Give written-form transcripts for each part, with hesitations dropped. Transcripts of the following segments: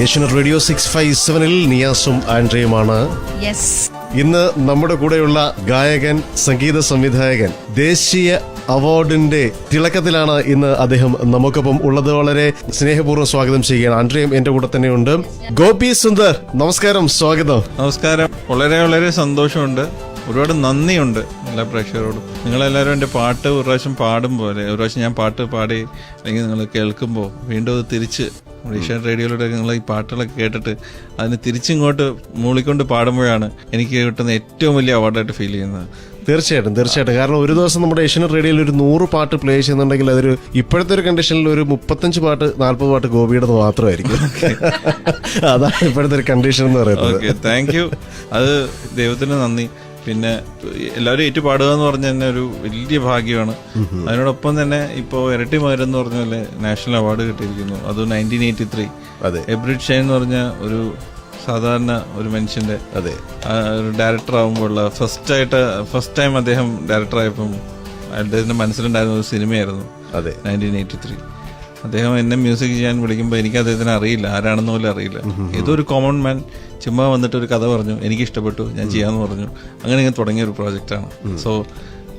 Asianet radio 657-ൽ നിയാസും ആൻഡ്രയുമാണ്. ഇന്ന് നമ്മുടെ കൂടെയുള്ള ഗായകൻ, സംഗീത സംവിധായകൻ, ദേശീയ അവാർഡിന്റെ തിളക്കത്തിലാണ് ഇന്ന് അദ്ദേഹം നമുക്കൊപ്പം ഉള്ളത്. വളരെ സ്നേഹപൂർവ്വം സ്വാഗതം ചെയ്യുകയാണ്. ആൻഡ്രയും എന്റെ കൂടെ തന്നെയുണ്ട്. ഗോപി സുന്ദർ, നമസ്കാരം, സ്വാഗതം. നമസ്കാരം. വളരെ വളരെ സന്തോഷമുണ്ട്, ഒരുപാട് നന്ദിയുണ്ട് എല്ലാ പ്രേക്ഷകരോടും. നിങ്ങളെല്ലാവരും എൻ്റെ പാട്ട് ഒരു പ്രാവശ്യം പാടുമ്പോൾ, ഒരു പ്രാവശ്യം ഞാൻ പാട്ട് പാടി അല്ലെങ്കിൽ നിങ്ങൾ കേൾക്കുമ്പോൾ വീണ്ടും അത് തിരിച്ച് ഏഷ്യാനെറ്റ് റേഡിയോയിലൂടെ നിങ്ങൾ ഈ പാട്ടുകളൊക്കെ കേട്ടിട്ട് അതിന് തിരിച്ചിങ്ങോട്ട് മൂളിക്കൊണ്ട് പാടുമ്പോഴാണ് എനിക്ക് കിട്ടുന്ന ഏറ്റവും വലിയ അവാർഡായിട്ട് ഫീൽ ചെയ്യുന്നത്. തീർച്ചയായിട്ടും. കാരണം ഒരു ദിവസം നമ്മുടെ ഏഷ്യനെറ്റ് റേഡിയോയിൽ ഒരു 100 പാട്ട് പ്ലേ ചെയ്യുന്നുണ്ടെങ്കിൽ അതൊരു ഇപ്പോഴത്തെ ഒരു കണ്ടീഷനിൽ ഒരു 35 പാട്ട് 40 പാട്ട് ഗോപിയുടെ മാത്രമായിരിക്കും. അതാണ് ഇപ്പോഴത്തെ ഒരു കണ്ടീഷൻ എന്ന് പറയുന്നത്. Okay, thank you. അത് ദൈവത്തിന് നന്ദി. പിന്നെ എല്ലാവരും ഏറ്റു പാടുക എന്ന് പറഞ്ഞ തന്നെ ഒരു വലിയ ഭാഗ്യമാണ്. അതിനോടൊപ്പം തന്നെ ഇപ്പോൾ ഇരട്ടി മകരം എന്ന് പറഞ്ഞ പോലെ നാഷണൽ അവാർഡ് കിട്ടിയിരിക്കുന്നു. അത് 1983 എബ്രിഡ് ഷൈൻ എന്ന് പറഞ്ഞ ഒരു സാധാരണ ഒരു മനുഷ്യന്റെ ഒരു ഡയറക്ടർ ആകുമ്പോഴുള്ള ഫസ്റ്റ് ടൈം അദ്ദേഹം ഡയറക്ടർ ആയപ്പം അദ്ദേഹത്തിന്റെ മനസ്സിലുണ്ടായിരുന്ന ഒരു സിനിമയായിരുന്നു 1983. അദ്ദേഹം എന്നെ മ്യൂസിക് ചെയ്യാൻ വിളിക്കുമ്പോൾ എനിക്ക് അദ്ദേഹത്തിന് അറിയില്ല, ആരാണെന്ന് പോലും അറിയില്ല. ഏതൊരു കോമൺ മാൻ ചുമ്മാ വന്നിട്ട് ഒരു കഥ പറഞ്ഞു, എനിക്ക് ഇഷ്ടപ്പെട്ടു, ഞാൻ ചെയ്യാമെന്ന് പറഞ്ഞു. അങ്ങനെ ഇങ്ങനെ തുടങ്ങിയ ഒരു പ്രോജക്റ്റാണ്. സോ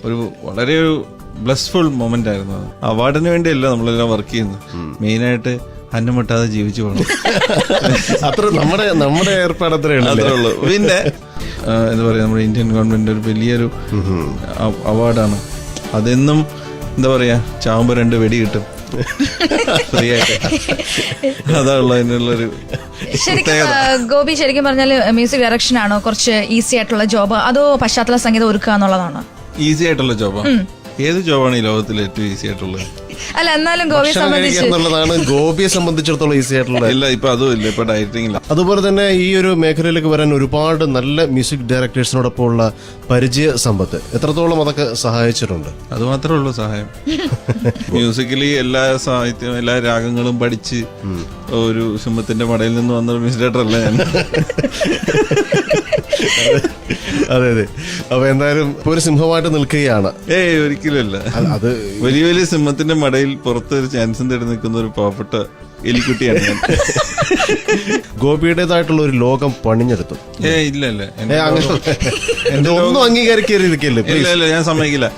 ഒരു വളരെ ഒരു ബ്ലെസ്ഫുൾ മൊമെന്റ് ആയിരുന്നു അത്. അവാർഡിന് വേണ്ടിയല്ല നമ്മളെല്ലാം വർക്ക് ചെയ്യുന്നത്, മെയിനായിട്ട് അന്നം മുട്ടാതെ ജീവിച്ചു പോകണം. അത്ര നമ്മുടെ ഏർപ്പാട് അത്രേ ഉള്ളൂ. പിന്നെ എന്താ പറയാ, നമ്മുടെ ഇന്ത്യൻ ഗവൺമെന്റ് ഒരു വലിയൊരു അവാർഡാണ്. അതെന്നും എന്താ പറയാ, ചാവുമ്പോ 2 വെടി കിട്ടും ഫ്രീ ആയിട്ട്. അതാണല്ലോ അതിനുള്ളൊരു ഗോപി. ശരിക്കും പറഞ്ഞാൽ മ്യൂസിക് ഡയറക്ഷൻ ആണോ കുറച്ച് ഈസി ആയിട്ടുള്ള ജോബ്, അതോ പശ്ചാത്തല സംഗീതം ഒരുക്കുക എന്നുള്ളതാണോ ഈസി ആയിട്ടുള്ള ജോബ്? ഏത് ജോബാണ് ഈ ലോകത്തിൽ ഏറ്റവും ഈസി ആയിട്ടുള്ളത്? അല്ല, എന്നാലും ഗോപിയെ സംബന്ധിച്ചിടത്തോളം ഈസി ആയിട്ടുള്ള ഇല്ല. ഇപ്പൊ അതും ഇല്ല, ഇപ്പൊ ഡയറ്റിംഗ് ഇല്ല. അതുപോലെ തന്നെ ഈ ഒരു മേഖലയിലേക്ക് വരാൻ ഒരുപാട് നല്ല മ്യൂസിക് ഡയറക്ടേഴ്സിനോടൊപ്പം ഉള്ള പരിചയ സമ്പത്ത് എത്രത്തോളം അതൊക്കെ സഹായിച്ചിട്ടുണ്ട്? അത് മാത്രമേ ഉള്ളൂ സഹായം. മ്യൂസിക്കലി എല്ലാ സാഹിത്യവും എല്ലാ രാഗങ്ങളും പഠിച്ച് ഒരു സിംഹത്തിന്റെ മടയിൽ നിന്ന് വന്ന മ്യൂസിക് ഡയറക്ടർ അല്ല ഞാൻ. അതെ. അപ്പൊ എന്തായാലും ഒരു സിംഹമായിട്ട് നിൽക്കുകയാണ്. ഒരിക്കലും അല്ല. അത് വലിയ വലിയ സിംഹത്തിന്റെ മടയിൽ പുറത്ത് ഒരു ചാൻസും തേടി നിൽക്കുന്ന ഒരു പാവപ്പെട്ട എലിക്കുട്ടിയാണ് ഞാൻ. ഗോപിയുടേതായിട്ടുള്ള ഒരു ലോകം പണിഞ്ഞെടുത്തു. ഇല്ല ഒന്നും അംഗീകരിക്കരുതിരിക്കല്ലേ? ഇല്ല, ഞാൻ സമ്മതിക്കില്ല.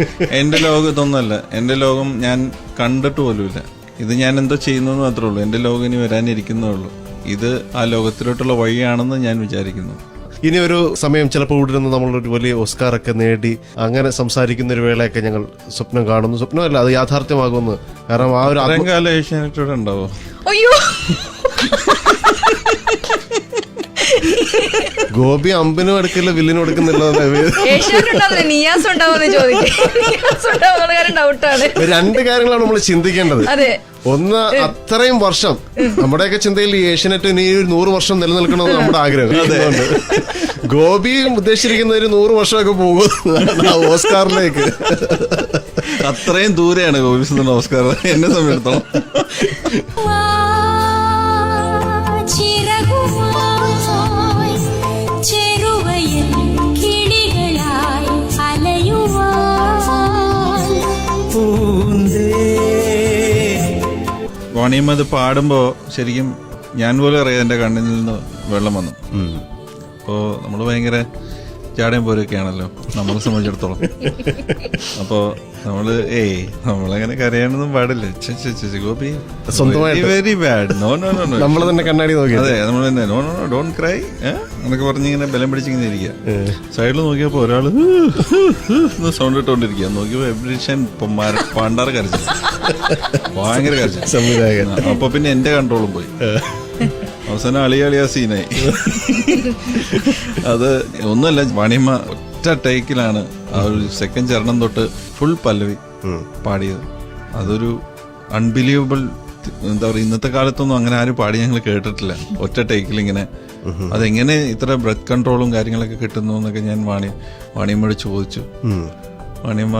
എന്റെ ലോകം ഇതൊന്നുമല്ല. എന്റെ ലോകം ഞാൻ കണ്ടിട്ട് പോലുമില്ല. ഇത് ഞാൻ എന്തോ ചെയ്യുന്നു മാത്രമേ ഉള്ളൂ. എന്റെ ലോകം ഇനി വരാനിരിക്കുന്നേ ഉള്ളൂ. ഇത് ആ ലോകത്തിലോട്ടുള്ള വഴിയാണെന്ന് ഞാൻ വിചാരിക്കുന്നു. ഇനി ഒരു സമയം ചിലപ്പോൾ ഇവിടെ നിന്ന് നമ്മളൊരു വലിയ ഓസ്കാറൊക്കെ നേടി അങ്ങനെ സംസാരിക്കുന്ന ഒരു വേളയൊക്കെ ഞങ്ങൾ സ്വപ്നം കാണുന്നു. സ്വപ്നമല്ല, അത് യാഥാർത്ഥ്യമാകുന്നു. കാരണം ആ ഒരു കാലം ഏഷ്യാനെറ്റോടെ ഉണ്ടാവോ? അയ്യോ, ഗോപി അമ്പിനും എടുക്കില്ല, വില്ലിനും എടുക്കുന്നില്ല. രണ്ട് കാര്യങ്ങളാണ് നമ്മൾ ചിന്തിക്കേണ്ടത്. ഒന്ന്, അത്രയും വർഷം നമ്മുടെയൊക്കെ ചിന്തയിൽ ഈ ഏഷ്യാനെറ്റ് ഇനി 100 വർഷം നിലനിൽക്കണമെന്ന് നമ്മുടെ ആഗ്രഹം. അതുകൊണ്ട് ഗോപിയും ഉദ്ദേശിച്ചിരിക്കുന്ന ഒരു 100 വർഷമൊക്കെ പോകും ഓസ്കാറിലേക്ക്. അത്രയും ദൂരെയാണ് ഗോപി ഓസ്കാർ എന്നെ സമയത്തോളം. വാണിയമ്മ അത് പാടുമ്പോ ശരിക്കും ഞാൻ പോലും അറിയാം എന്റെ കണ്ണിൽ നിന്ന് വെള്ളം വന്നു. അപ്പോ നമ്മള് ഭയങ്കര ചാടയും പോലെയൊക്കെയാണല്ലോ നമ്മളെ സംബന്ധിച്ചിടത്തോളം. അപ്പോ നമ്മളങ്ങനെ കരയാനൊന്നും പാടില്ല. ഗോപി വെരി ബാഡ്, നോ നമ്മൾ തന്നെ കണ്ണാടി നോക്കി. അതെ, നമ്മൾ തന്നെ നോ ഡോണ്ട് ക്രൈ എന്നൊക്കെ പറഞ്ഞിങ്ങനെ ബലം പിടിച്ചിങ്ങനെ ഇരിക്കുക. സൈഡിൽ നോക്കിയപ്പോ ഒരാള് സൗണ്ട് ഇട്ടോണ്ടിരിക്കുക. നോക്കിയപ്പോ എബ്രിഷൻ പാണ്ടാറ് കരച്ചു, ഭയങ്കര കരച്ചു സംവിധായകൻ. അപ്പൊ പിന്നെ എന്റെ കൺട്രോളും പോയി. അവസാനം അളിയാ സീനായി. അത് ഒന്നുമല്ല, വാണിയമ്മ ഒറ്റ ടേക്കിലാണ് ആ ഒരു സെക്കൻഡ് ചരണം തൊട്ട് ഫുൾ പല്ലവി പാടിയത്. അതൊരു അൺബിലീവബിൾ. എന്താ പറയുക, ഇന്നത്തെ കാലത്തൊന്നും അങ്ങനെ ആരും പാടി ഞങ്ങൾ കേട്ടിട്ടില്ല ഒറ്റ ടേക്കിൽ ഇങ്ങനെ. അതെങ്ങനെ ഇത്ര ബ്രെത്ത് കൺട്രോളും കാര്യങ്ങളൊക്കെ കിട്ടുന്നു എന്നൊക്കെ ഞാൻ വാണിയമ്മയോട് ചോദിച്ചു. വാണിയമ്മ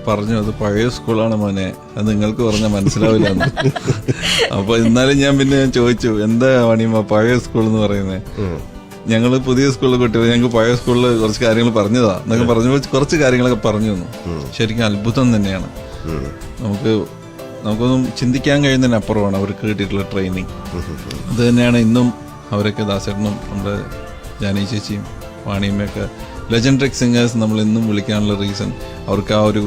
പറഞ്ഞു, അത് പഴയ സ്കൂളാണ് മോനെ, അത് നിങ്ങൾക്ക് പറഞ്ഞാൽ മനസ്സിലാവില്ല. അപ്പൊ എന്നാലും ഞാൻ ചോദിച്ചു, എന്താ വാണിയമ്മ പഴയ സ്കൂൾ എന്ന് പറയുന്നത്? ഞങ്ങള് പുതിയ സ്കൂളിൽ കുട്ടികൾ, ഞങ്ങൾക്ക് പഴയ സ്കൂളിൽ കുറച്ച് കാര്യങ്ങൾ പറഞ്ഞതാ എന്നൊക്കെ പറഞ്ഞപ്പോൾ കുറച്ച് കാര്യങ്ങളൊക്കെ പറഞ്ഞു തന്നു. ശരിക്കും അത്ഭുതം തന്നെയാണ്. നമുക്കൊന്നും ചിന്തിക്കാൻ കഴിയുന്നതിനപ്പുറമാണ് അവർക്ക് കിട്ടിയിട്ടുള്ള ട്രെയിനിങ്. അത് തന്നെയാണ് ഇന്നും അവരൊക്കെ ദാസേട്ടനും നമ്മുടെ ജാനി ചേച്ചിയും വാണിയമ്മയൊക്കെ ലെജൻഡറിക് സിംഗേഴ്സ് നമ്മൾ എന്നും വിളിക്കാനുള്ള റീസൺ അവർക്ക് ആ ഒരു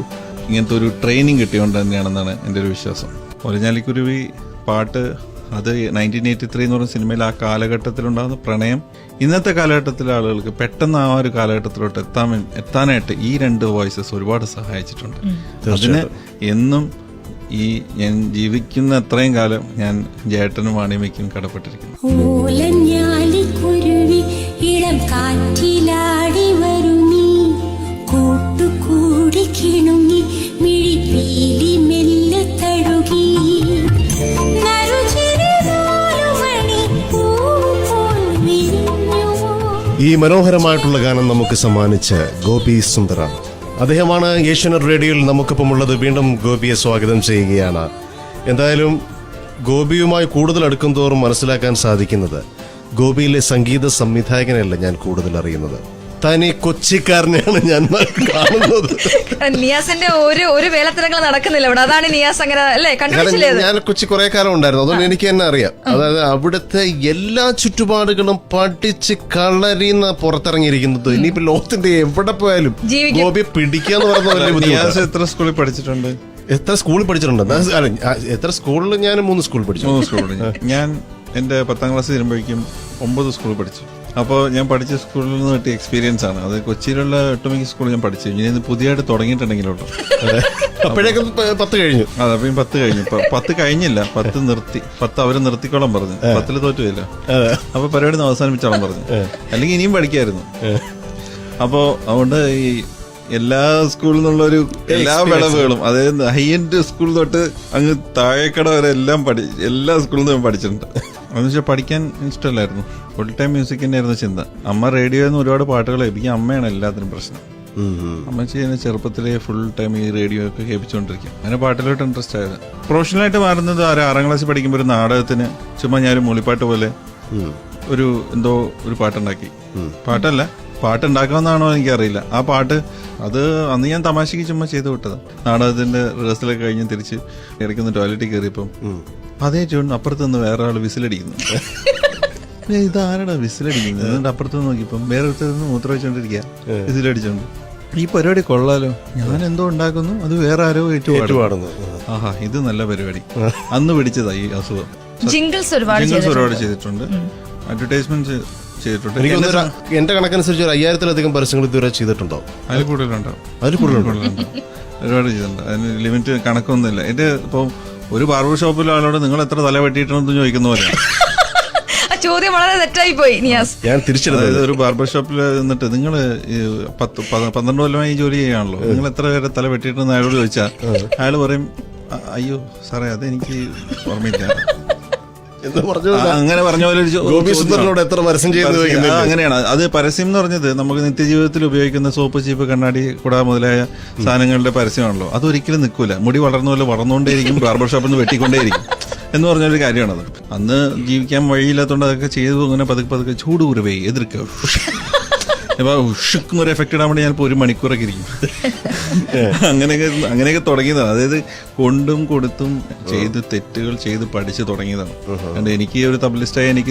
ഇങ്ങനത്തെ ഒരു ട്രെയിനിങ് കിട്ടിയോണ്ട് തന്നെയാണെന്നാണ് എൻ്റെ ഒരു വിശ്വാസം. ഒലഞ്ഞാലിക്കുരുവി പാട്ട് അത് 1983 എന്ന് പറയുന്ന സിനിമയിൽ ആ കാലഘട്ടത്തിലുണ്ടാകുന്ന പ്രണയം ഇന്നത്തെ കാലഘട്ടത്തിലെ ആളുകൾക്ക് പെട്ടെന്ന് ആ ഒരു കാലഘട്ടത്തിലോട്ട് എത്താനായിട്ട് ഈ രണ്ട് വോയിസസ് ഒരുപാട് സഹായിച്ചിട്ടുണ്ട്. അതിന് എന്നും ഈ ഞാൻ ജീവിക്കുന്ന അത്രയും കാലം ഞാൻ ജേട്ടനും വാണിയമ്മയ്ക്കും കടപ്പെട്ടിരിക്കുന്നു. ഇളം കാറ്റിലാടി വരുമീ കൂട്ടുകൂടി കിണുങ്ങി മിഴിപ്പീലി മെല്ലെ തഴുകി ഈ മനോഹരമായിട്ടുള്ള ഗാനം നമുക്ക് സമ്മാനിച്ച ഗോപി സുന്ദറാണ്. അദ്ദേഹമാണ് ഏഷ്യാനെറ്റ് റേഡിയോയിൽ നമുക്കൊപ്പമുള്ളത്. വീണ്ടും ഗോപിയെ സ്വാഗതം ചെയ്യുകയാണ്. എന്തായാലും ഗോപിയുമായി കൂടുതൽ അടുക്കും തോറും മനസ്സിലാക്കാൻ സാധിക്കുന്നത് ഗോപിയിലെ സംഗീത സംവിധായകനല്ല ഞാൻ കൂടുതൽ അറിയുന്നത്, തനി കൊച്ചിക്കാരനെയാണ് ഞാൻ കാണുന്നത്. നിയാസിന്റെ ഒരു വേലത്തരങ്ങൾ നടക്കുന്നില്ല ഇവിടെ, അതാണ് നിയാസ് അങ്ങനെ അല്ലേ കണ്ടുപിടിച്ചില്ലേ? ഞാൻ കൊച്ചി കുറെ കാലം ഉണ്ടായിരുന്നു, അതുകൊണ്ട് എനിക്ക് തന്നെ അറിയാം. അതായത് അവിടുത്തെ എല്ലാ ചുറ്റുപാടുകളും പഠിച്ച് കളറിന്ന് പുറത്തിറങ്ങിയിരിക്കുന്നത്. ഇനിയിപ്പോ ലോകത്തിന്റെ എവിടെ പോയാലും ഗോപിയെ പിടിക്കാന്ന് പറയുന്ന വലിയ ബുദ്ധിമുട്ട്. എത്ര സ്കൂളിൽ പഠിച്ചിട്ടുണ്ട്? എത്ര സ്കൂളിൽ പഠിച്ചിട്ടുണ്ട്? എത്ര സ്കൂളിൽ? ഞാൻ 3 സ്കൂളിൽ പഠിച്ചു. ഞാൻ എന്റെ 10ാം ക്ലാസ് വരുമ്പോഴേക്കും 9 സ്കൂളിൽ പഠിച്ചു. അപ്പോൾ ഞാൻ പഠിച്ച സ്കൂളിൽ നിന്ന് കിട്ടിയ എക്സ്പീരിയൻസ് ആണ് അത്. കൊച്ചിയിലുള്ള ഒട്ടുമിക്ക സ്കൂളിൽ ഞാൻ പഠിച്ചു. ഇനി ഇത് പുതിയതായിട്ട് തുടങ്ങിയിട്ടുണ്ടെങ്കിലോട്ടോ. അപ്പോഴേക്കും 10 കഴിഞ്ഞു. അതെ, അപ്പം 10 കഴിഞ്ഞു. 10 കഴിഞ്ഞില്ല, 10 നിർത്തി. 10 അവര് നിർത്തിക്കോളം പറഞ്ഞു. 10 തോറ്റുമില്ല. അപ്പൊ പരിപാടി അവസാനിപ്പിച്ചോളം പറഞ്ഞു, അല്ലെങ്കിൽ ഇനിയും പഠിക്കായിരുന്നു. അപ്പോ അതുകൊണ്ട് ഈ എല്ലാ സ്കൂളിൽ നിന്നുള്ളൊരു എല്ലാ വിളവുകളും, അതായത് ഹൈ എൻഡ് സ്കൂൾ തൊട്ട് അങ്ങ് താഴേക്കട വരെ എല്ലാ സ്കൂളിൽ നിന്നും പഠിച്ചിട്ടുണ്ട്. അതെന്ന് വെച്ചാൽ പഠിക്കാൻ ഇഷ്ടമല്ലായിരുന്നു, ഫുൾ ടൈം മ്യൂസിക് തന്നെയായിരുന്നു ചിന്ത. അമ്മ റേഡിയോയിൽ നിന്ന് ഒരുപാട് പാട്ടുകൾ കേൾപ്പിക്കും. അമ്മയാണ് എല്ലാത്തിനും പ്രശ്നം. അമ്മച്ചി എന്നെ ചെറുപ്പത്തിലെ ഫുൾ ടൈം ഈ റേഡിയോ ഒക്കെ കേൾപ്പിച്ചുകൊണ്ടിരിക്കും. അങ്ങനെ പാട്ടിലോട്ട് ഇൻട്രസ്റ്റ് ആയത്. പ്രൊഫഷണലായിട്ട് മാറുന്നത് 6ാം ക്ലാസ്സിൽ പഠിക്കുമ്പോൾ ഒരു നാടകത്തിന് ചുമ്മാ ഞാനൊരു മൂളിപ്പാട്ട് പോലെ എന്തോ ഒരു പാട്ടുണ്ടാക്കി. പാട്ടുണ്ടാക്കാമെന്നാണോ എനിക്കറിയില്ല. ആ പാട്ട് അത് അന്ന് ഞാൻ തമാശക്ക് ചുമ്മാ ചെയ്തു വിട്ടത്. നാടകത്തിന്റെ റിഹേഴ്സലൊക്കെ കഴിഞ്ഞ് തിരിച്ച് ഇടയ്ക്കൊന്ന് ടോയ്ലറ്റിൽ കയറിയപ്പം അതേ ട്യൂൺ അപ്പുറത്ത് നിന്ന് വേറെ ആൾ വിസിലടിക്കുന്നു. ഇതാരടാ വിസിലടിക്കുന്നത്? എന്നിട്ട് അപ്പുറത്ത് നിന്ന് നോക്കിയപ്പം വേറെ നിന്ന് മൂത്രം വെച്ചോണ്ടിരിക്കുക, വിസിലടിച്ചോണ്ട്. ഈ പരിപാടി കൊള്ളാലോ, ഞാൻ എന്തോ ഉണ്ടാക്കുന്നു, അത് വേറെ ആരോ ഏറ്റുപാടുന്നു. ആഹാ, ഇത് നല്ല പരിപാടി. അന്ന് പിടിച്ചതാ ഈ അസുഖം. ജിംഗിൾസ് ഒരുപാട് ചെയ്തിട്ടുണ്ട്, അഡ്വർടൈസ്മെന്റ് ചെയ്തിട്ടുണ്ട്. എന്റെ കണക്കനുസരിച്ച് ഒരു 5000-ലധികം പരസ്യങ്ങൾ ഇതുവരെ ചെയ്തിട്ടുണ്ടോ? അതിൽ കൂടുതലുണ്ടാവും. ഒരുപാട് ചെയ്തിട്ടുണ്ട്. അതിന് ലിമിറ്റ് കണക്കൊന്നുമില്ല. എന്റെ ഇപ്പൊ ഒരു ബാർബർ ഷോപ്പിലെ ആളോട് നിങ്ങൾ എത്ര തല വെട്ടിയിട്ടുണ്ടെന്ന് ചോദിക്കുന്ന പോലെയാണ്. ചോദ്യം വളരെ തെറ്റായി പോയി നിയാസ്. ഞാൻ തിരിച്ചെടുത്തത് ഒരു ബാർബർ ഷോപ്പിൽ നിന്നിട്ട് നിങ്ങൾ 12 കൊല്ലമായി ജോലി ചെയ്യാണല്ലോ, നിങ്ങൾ എത്ര പേരെ തല വെട്ടിയിട്ടെന്ന് അയാളോട് ചോദിച്ചാൽ അയാൾ പറയും, അയ്യോ സാറേ അതെനിക്ക് ഓർമ്മയില്ല അങ്ങനെ പറഞ്ഞ പോലെ. അങ്ങനെയാണ് അത്. പരസ്യം എന്ന് പറഞ്ഞത് നമുക്ക് നിത്യജീവിതത്തിൽ ഉപയോഗിക്കുന്ന സോപ്പ്, ചീപ്പ്, കണ്ണാടി, കുട മുതലായ സാധനങ്ങളുടെ പരസ്യമാണല്ലോ. അതൊരിക്കലും നിൽക്കൂല. മുടി വളർന്ന പോലെ വളർന്നുകൊണ്ടേയിരിക്കും, ബാർബർ ഷോപ്പിൽ നിന്ന് വെട്ടിക്കൊണ്ടേയിരിക്കും എന്ന് പറഞ്ഞൊരു കാര്യമാണത്. അന്ന് ജീവിക്കാൻ വഴിയില്ലാത്തതുകൊണ്ട് അതൊക്കെ ചെയ്തു. അങ്ങനെ പതുക്കെ ചൂട് കുറുവേ എതിർക്കുക. ഇപ്പൊ ഉഷുക്കുന്നൊരു എഫക്ട് ഇടാൻ വേണ്ടി ഞാനിപ്പോ 1 മണിക്കൂറൊക്കെ ഇരിക്കും. അങ്ങനെയൊക്കെ തുടങ്ങിയതാണ്. അതായത് കൊണ്ടും കൊടുത്തും ചെയ്ത് തെറ്റുകൾ ചെയ്ത് പഠിച്ച് തുടങ്ങിയതാണ്. അതുകൊണ്ട് എനിക്ക് ഒരു തബലിസ്റ്റായി എനിക്ക്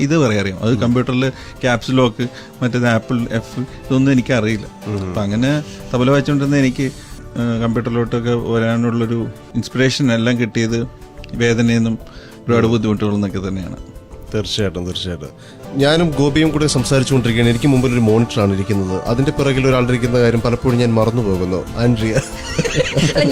ഇത് പറയാറിയാം. അത് കമ്പ്യൂട്ടറിൽ ക്യാപ്സ് ലോക്ക്, മറ്റേത് ആപ്പിൾ F, ഇതൊന്നും എനിക്കറിയില്ല. അപ്പൊ അങ്ങനെ തബല വായിച്ചുകൊണ്ടിരുന്ന എനിക്ക് കമ്പ്യൂട്ടറിലോട്ടൊക്കെ വരാനുള്ളൊരു ഇൻസ്പിറേഷൻ എല്ലാം കിട്ടിയത് വേദനയിൽ നിന്നും ഒരുപാട് ബുദ്ധിമുട്ടുകളിൽ നിന്നൊക്കെ തന്നെയാണ്. തീർച്ചയായിട്ടും. ഞാനും ഗോപിയും കൂടെ സംസാരിച്ചുകൊണ്ടിരിക്കുകയാണ്. എനിക്ക് മുമ്പിൽ ഒരു മോണിറ്ററാണ് ഇരിക്കുന്നത്. അതിന്റെ പിറകിൽ ഒരാളിരിക്കുന്ന കാര്യം പലപ്പോഴും ഞാൻ മറന്നു പോകുന്നു. ആൻഡ്രിയ,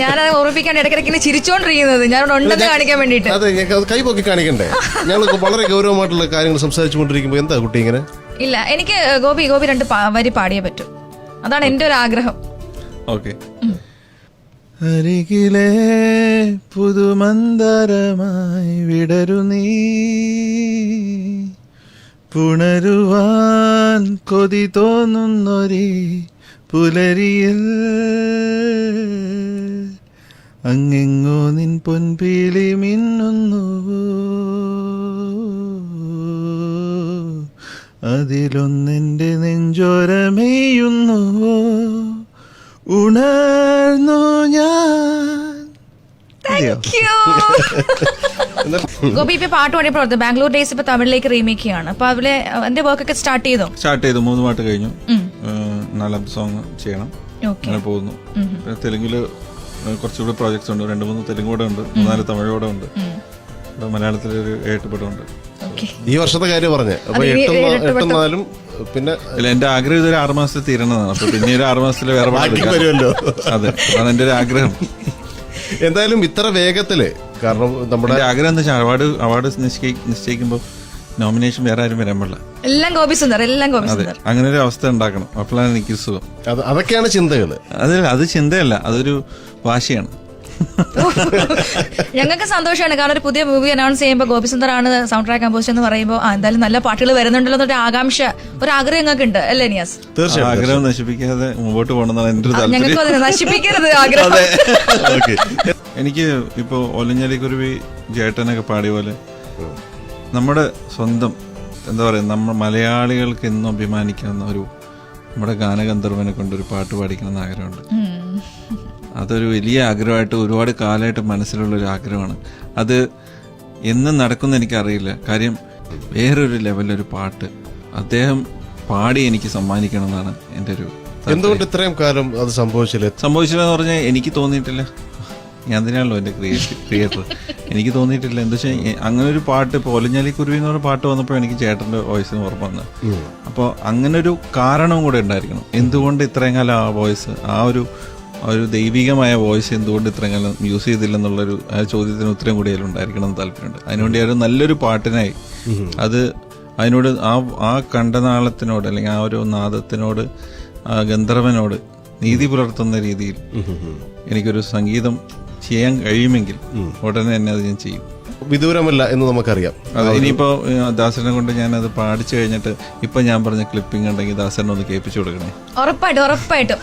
ഞാനത് ഓർമ്മിപ്പിക്കാൻ ഇടയ്ക്കിടയ്ക്ക് ചിരിച്ചോണ്ടിരിക്കുന്നത് ഞാൻ ഉണ്ടെന്ന് കാണിക്കാൻ വേണ്ടിട്ട്. അതെ, കൈ പൊക്കി കാണിക്കണ്ടേ? ഞങ്ങൾ വളരെ ഗൗരവമായിട്ടുള്ള കാര്യങ്ങൾ സംസാരിച്ചുകൊണ്ടിരിക്കുമ്പോൾ എന്താ കുട്ടി ഇങ്ങനെ? ഇല്ല, എനിക്ക് ഗോപി 2 വരി പാടിയേ പറ്റൂ. അതാണ് എന്റെ ഒരു ആഗ്രഹം. ഓക്കെ. അരികിലെ പുതുമന്ദരമായി വിടരു നീ, പുണരുവാൻ കൊതി തോന്നുന്നൊരീ പുലരിയിൽ, അങ്ങെങ്ങോ നിൻ പൊൻപീലി മിന്നുന്നു, അതിലൊന്നെന്റെ നെഞ്ചോരമേയുന്നു, ഉണർന്നു ഞാൻ. മതിയോ? ഗോപി ഇപ്പൊ പാട്ട് പാടിയപ്പോൾ ബാംഗ്ലൂർ ഡേയ്സ് ഇപ്പൊ തമിഴിലേക്ക് റീമേക്ക് ചെയ്യാണ്. അപ്പൊ അതിലെ എന്റെ വർക്ക് ഒക്കെ സ്റ്റാർട്ട് ചെയ്തു. 3 പാട്ട് കഴിഞ്ഞു. 4ാമത്തെ സോങ് ചെയ്യണം. അങ്ങനെ പോകുന്നു. തെലുങ്കില് കുറച്ചുകൂടെ പ്രോജക്ട്സ് ഉണ്ട്. 2-3 തെലുങ്ക് കൂടെ ഉണ്ട്, 4 തമിഴ് കൂടെ ഉണ്ട്. മലയാളത്തിലൊരു 7 പടമുണ്ട്. ഈ വർഷത്തെ കാര്യം പറഞ്ഞേ. അപ്പൊ 8-4 പിന്നെ എന്റെ ആഗ്രഹം ഇതൊരു 6 മാസത്തിൽ തീരണതാണ്. അപ്പൊ പിന്നെ ഒരു 6 മാസത്തിൽ വേറെ വരുമല്ലോ. അതെ, അതാണ് എന്റെ ഒരു ആഗ്രഹം. എന്തായാലും ഇത്ര വേഗത്തില്, കാരണം നമ്മുടെ ആഗ്രഹം എന്താ വെച്ചാൽ അവാർഡ് നിശ്ചയിക്കുമ്പോൾ നോമിനേഷൻ വേറെ ആരും വരാൻ പാടില്ല. എല്ലാം ഗോപി സുന്ദർ, എല്ലാം ഗോപി സുന്ദർ. അങ്ങനെ ഒരു അവസ്ഥ ഉണ്ടാക്കണം. അപ്പോഴാണ് എനിക്ക് സുഖം. അതൊക്കെയാണ് ചിന്തകള്. അത് ചിന്തയല്ല, അതൊരു വാശിയാണ്. ഞങ്ങൾക്ക് സന്തോഷമാണ്. കാരണം ഒരു പുതിയ മൂവി അനൗൺസ് ചെയ്യുമ്പോൾ ഗോപി സുന്ദർ ആണ് സൗണ്ട് ട്രാക്ക് കമ്പോസ് എന്ന് പറയുമ്പോൾ എന്തായാലും നല്ല പാട്ടുകൾ വരുന്നുണ്ടല്ലോ എന്നൊരു ആകാംക്ഷ, ഒരു ആഗ്രഹം ഞങ്ങൾക്ക് ഉണ്ട് അല്ലേ നിയാസ്? തീർച്ചയായും ആഗ്രഹം നശിപ്പിക്കാതെ മുമ്പോട്ട് പോകണമെന്നാണ് എന്റെ ഒരു ഞങ്ങൾക്ക് താല്പര്യം. നശിപ്പിക്കരുത് ആഗ്രഹം. എനിക്ക് ഇപ്പോ ഒലഞ്ഞലിക്കുരുവി ജേട്ടനൊക്കെ പാടിയ പോലെ നമ്മുടെ സ്വന്തം എന്താ പറയാ, നമ്മൾ മലയാളികൾക്ക് എന്നും അഭിമാനിക്കാവുന്ന ഒരു നമ്മുടെ ഗാനഗന്ധർവനെ കൊണ്ടൊരു പാട്ട് പാടിക്കണമെന്ന് ആഗ്രഹമുണ്ട്. അതൊരു വലിയ ആഗ്രഹമായിട്ട് ഒരുപാട് കാലമായിട്ട് മനസ്സിലുള്ളൊരു ആഗ്രഹമാണ്. അത് എന്നും നടക്കുന്ന എനിക്കറിയില്ല. കാര്യം വേറൊരു ലെവലൊരു പാട്ട് അദ്ദേഹം പാടി എനിക്ക് സമ്മാനിക്കണം എന്നാണ് എൻ്റെ ഒരു. എന്തുകൊണ്ട് ഇത്രയും കാലം അത് സംഭവിച്ചില്ലെന്ന് പറഞ്ഞാൽ എനിക്ക് തോന്നിയിട്ടില്ല. ഞാൻ തന്നെയാണല്ലോ എൻ്റെ ക്രിയേറ്റർ. എനിക്ക് തോന്നിയിട്ടില്ല. എന്താ വെച്ചാൽ അങ്ങനെ ഒരു പാട്ട്, ഇപ്പോൾ ഒലഞ്ഞാലിക്കുരുവി എന്ന് പറഞ്ഞ പാട്ട് വന്നപ്പോൾ എനിക്ക് ചേട്ടൻ്റെ വോയിസിന് ഓർമ്മ വന്നത്. അപ്പോൾ അങ്ങനെ ഒരു കാരണവും കൂടെ ഉണ്ടായിരിക്കണം. എന്തുകൊണ്ട് ഇത്രയും കാലം ആ വോയിസ്, ആ ഒരു ദൈവികമായ വോയിസ് എന്തുകൊണ്ട് ഇത്രയും കാലം യൂസ് ചെയ്തില്ലെന്നുള്ളൊരു ആ ചോദ്യത്തിന് ഉത്തരം കൂടി അതിലുണ്ടായിരിക്കണം എന്ന് താല്പര്യമുണ്ട്. അതിനുവേണ്ടി ഒരു നല്ലൊരു പാട്ടിനായി അത് അതിനോട് ആ കണ്ഠനാളത്തിനോട് അല്ലെങ്കിൽ ആ ഒരു നാദത്തിനോട്, ആ ഗന്ധർവനോട് നീതി പുലർത്തുന്ന രീതിയിൽ എനിക്കൊരു സംഗീതം ചെയ്യാൻ കഴിയുമെങ്കിൽ ഉടനെ തന്നെ അത് ഞാൻ ചെയ്യും. വിദൂരമല്ല എന്ന് നമുക്കറിയാം. ഇനിയിപ്പോ ദാസനെ കൊണ്ട് ഞാൻ അത് പാടിച്ചു കഴിഞ്ഞിട്ട് ഇപ്പൊ ഞാൻ പറഞ്ഞ ക്ലിപ്പിംഗ് ഉണ്ടെങ്കിൽ ദാസനെ ഒന്ന് കേൾപ്പിച്ചു കൊടുക്കണേ. ഉറപ്പായിട്ടും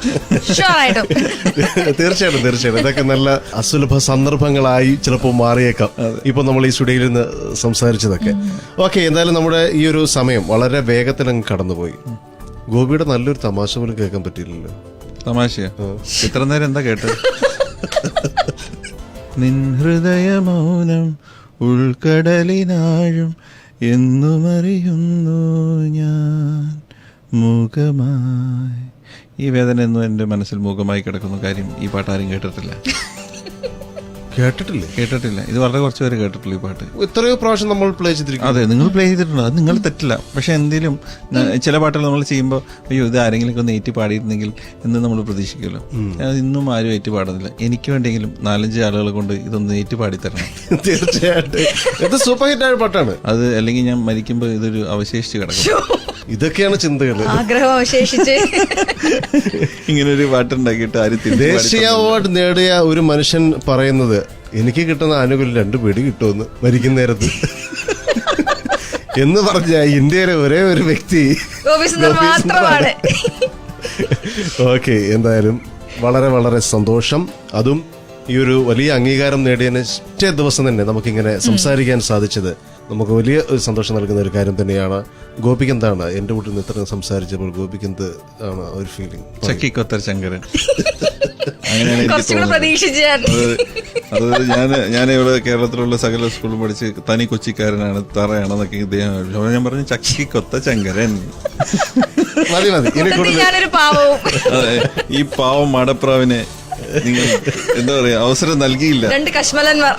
തീർച്ചയായിട്ടും ഇതൊക്കെ നല്ല അസുലഭ സന്ദർഭങ്ങളായി ചിലപ്പോൾ മാറിയേക്കാം. ഇപ്പൊ നമ്മൾ ഈ സ്റ്റുഡിയോയിൽ നിന്ന് സംസാരിച്ചതൊക്കെ. ഓക്കെ, എന്തായാലും നമ്മുടെ ഈ ഒരു സമയം വളരെ വേഗത്തിൽ അങ്ങ് കടന്നുപോയി. ഗോപിയുടെ നല്ലൊരു തമാശ പോലും കേൾക്കാൻ പറ്റിയില്ലല്ലോ. തമാശയാ? ഇത്ര നേരം എന്താ കേട്ടത്? നിൻ ഹൃദയമൗനം ഉൾക്കടലിനാഴും എന്നുമറിയുന്നു ഞാൻ മൂകമായി. ഈ വേദന എന്നും എൻ്റെ മനസ്സിൽ മൂകമായി കിടക്കുന്ന കാര്യം ഈ പാട്ട് ആരും കേട്ടിട്ടില്ല. ഇത് വളരെ കുറച്ച് പേര് കേട്ടിട്ടുള്ളൂ ഈ പാട്ട്. എത്രയോ പ്രാവശ്യം നമ്മൾ പ്ലേ ചെയ്തിരിക്കും. അതെ, നിങ്ങൾ പ്ലേ ചെയ്തിട്ടുണ്ട്, അത് നിങ്ങൾ തെറ്റില്ല. പക്ഷെ എന്തെങ്കിലും ചില പാട്ടുകൾ നമ്മൾ ചെയ്യുമ്പോൾ അയ്യോ ഇത് ആരെങ്കിലും ഒന്ന് ഏറ്റി പാടിയിരുന്നെങ്കിൽ എന്ന് നമ്മൾ പ്രതീക്ഷിക്കുമല്ലോ. അത് ഇന്നും ആരും ഏറ്റി പാടുന്നില്ല. എനിക്ക് വേണ്ടെങ്കിലും 4-5 ആളുകളെ കൊണ്ട് ഇതൊന്ന് ഏറ്റി പാടിത്തരണം. തീർച്ചയായിട്ടും സൂപ്പർ ഹിറ്റ് ആയ പാട്ടാണ് അത്. അല്ലെങ്കിൽ ഞാൻ മരിക്കുമ്പോൾ ഇതൊരു അവശേഷിച്ച് കിടക്കും. ഇതൊക്കെയാണ് ചിന്തകൾ. ആഗ്രഹം അവശേഷിച്ച് ഇങ്ങനൊരു പാട്ടുണ്ടാക്കിയിട്ട് ആരും. ദേശീയ അവാർഡ് നേടിയ ഒരു മനുഷ്യൻ പറയുന്നത് എനിക്ക് കിട്ടുന്ന ആനുകൂല്യം 2 പിടി കിട്ടുമെന്ന് മരിക്കുന്ന നേരത്ത് എന്ന് പറഞ്ഞ ഇന്ത്യയിലെ ഒരേ ഒരു വ്യക്തി മാത്രമാണ്. ഓക്കെ, എന്തായാലും വളരെ വളരെ സന്തോഷം. അതും ഈ ഒരു വലിയ അംഗീകാരം നേടിയതിന് പിറ്റേ ദിവസം തന്നെ നമുക്കിങ്ങനെ സംസാരിക്കാൻ സാധിച്ചത് നമുക്ക് വലിയ സന്തോഷം നൽകുന്ന ഒരു കാര്യം തന്നെയാണ്. ഗോപിക്ക് എന്താണ് എന്റെ കൂട്ടിൽ നിന്ന് ഇത്ര സംസാരിച്ചപ്പോൾ ഗോപിക്ക് എന്ത് ആണ് ഒരു ഫീലിംഗ്? ചക്കിക്കൊത്തർ ശങ്കരൻ. അങ്ങനെയാണ് അത്. ഞാൻ ഇവിടെ കേരളത്തിലുള്ള സകല സ്കൂളിൽ പഠിച്ച് തനി കൊച്ചിക്കാരനാണ്, തറയാണെന്നൊക്കെ ഇദ്ദേഹം ഞാൻ പറഞ്ഞു ചക്കിക്കൊത്ത ശങ്കരൻ. മതി അതെ, ഈ പാവം മടപ്രാവിനെ നിങ്ങൾ എന്താ പറയാ അവസരം നൽകിയില്ല. 2 കശ്മലന്മാർ.